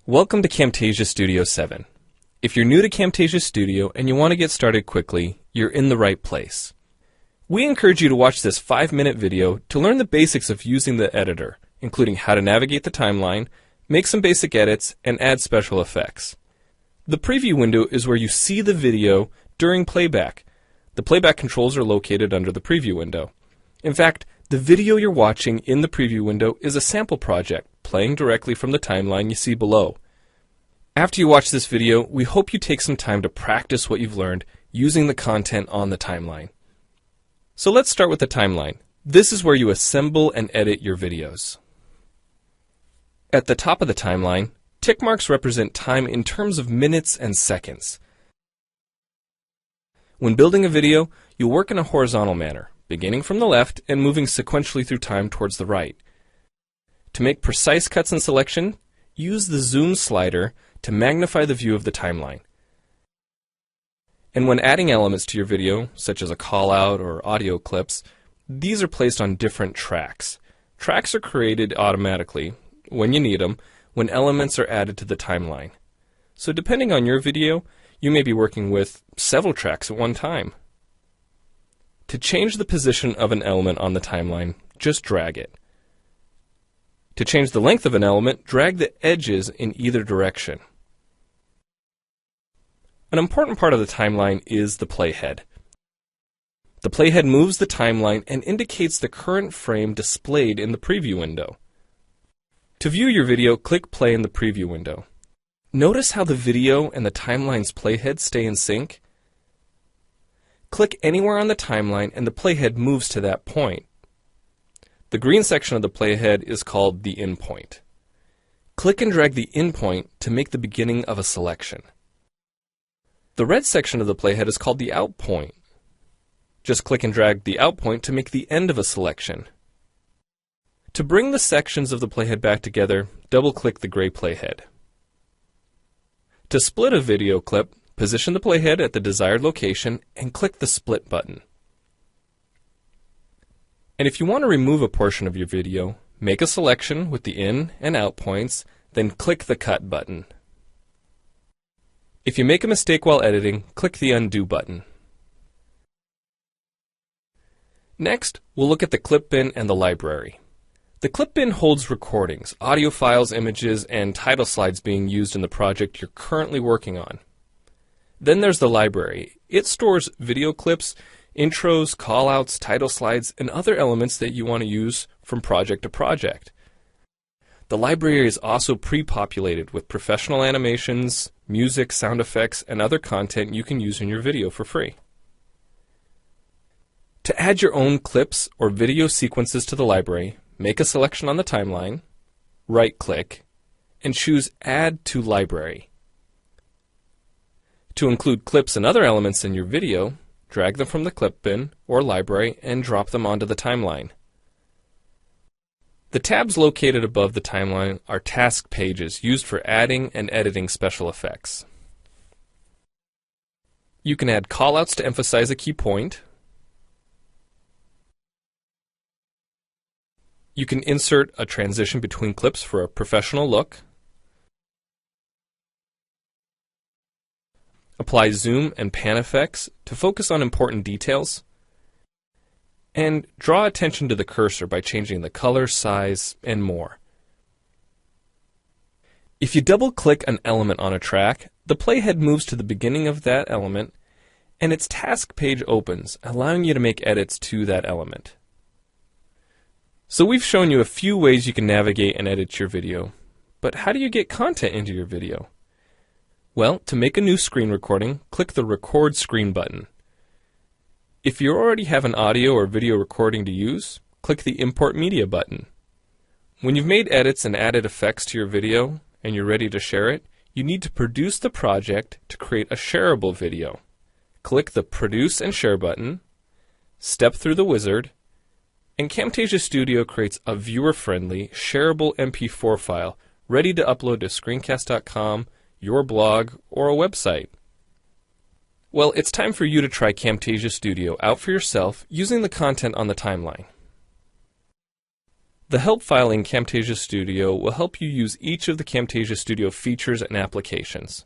Welcome to Camtasia Studio 7. If you're new to Camtasia Studio and you want to get started quickly, you're in the right place. We encourage you to watch this 5-minute video to learn the basics of using the editor, including how to navigate the timeline, make some basic edits, and add special effects. The preview window is where you see the video during playback. The playback controls are located under the preview window. In fact, the video you're watching in the preview window is a sample project playing directly from the timeline you see below. After you watch this video, we hope you take some time to practice what you've learned using the content on the timeline. So let's start with the timeline. This is where you assemble and edit your videos. At the top of the timeline, tick marks represent time in terms of minutes and seconds. When building a video, you'll work in a horizontal manner, beginning from the left and moving sequentially through time towards the right. To make precise cuts and selection, use the zoom slider to magnify the view of the timeline. And when adding elements to your video, such as a call-out or audio clips, these are placed on different tracks. Tracks are created automatically, when you need them, when elements are added to the timeline. So depending on your video, you may be working with several tracks at one time. To change the position of an element on the timeline, just drag it. To change the length of an element, drag the edges in either direction. An important part of the timeline is the playhead. The playhead moves the timeline and indicates the current frame displayed in the preview window. To view your video, click play in the preview window. Notice how the video and the timeline's playhead stay in sync? Click anywhere on the timeline and the playhead moves to that point. The green section of the playhead is called the in point. Click and drag the in point to make the beginning of a selection. The red section of the playhead is called the out point. Just click and drag the out point to make the end of a selection. To bring the sections of the playhead back together, double-click the gray playhead. To split a video clip, position the playhead at the desired location and click the split button. And if you want to remove a portion of your video, make a selection with the in and out points, then click the cut button. If you make a mistake while editing, click the undo button. Next, we'll look at the clip bin and the library. The clip bin holds recordings, audio files, images, and title slides being used in the project you're currently working on. Then there's the library. It stores video clips, intros, callouts, title slides, and other elements that you want to use from project to project. The library is also pre-populated with professional animations, music, sound effects, and other content you can use in your video for free. To add your own clips or video sequences to the library, make a selection on the timeline, right-click, and choose Add to Library. To include clips and other elements in your video, drag them from the clip bin or library and drop them onto the timeline. The tabs located above the timeline are task pages used for adding and editing special effects. You can add callouts to emphasize a key point. You can insert a transition between clips for a professional look. Apply zoom and pan effects to focus on important details. And draw attention to the cursor by changing the color, size, and more. If you double-click an element on a track, the playhead moves to the beginning of that element, and its task page opens, allowing you to make edits to that element. So we've shown you a few ways you can navigate and edit your video, but how do you get content into your video? Well, to make a new screen recording, click the Record Screen button. If you already have an audio or video recording to use, click the Import Media button. When you've made edits and added effects to your video and you're ready to share it, you need to produce the project to create a shareable video. Click the Produce and Share button, step through the wizard, and Camtasia Studio creates a viewer-friendly, shareable MP4 file ready to upload to screencast.com, your blog, or a website. Well, it's time for you to try Camtasia Studio out for yourself using the content on the timeline. The help file in Camtasia Studio will help you use each of the Camtasia Studio features and applications.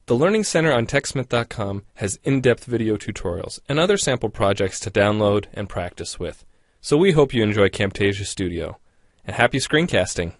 The Learning Center on TechSmith.com has in-depth video tutorials and other sample projects to download and practice with. So we hope you enjoy Camtasia Studio. And happy screencasting!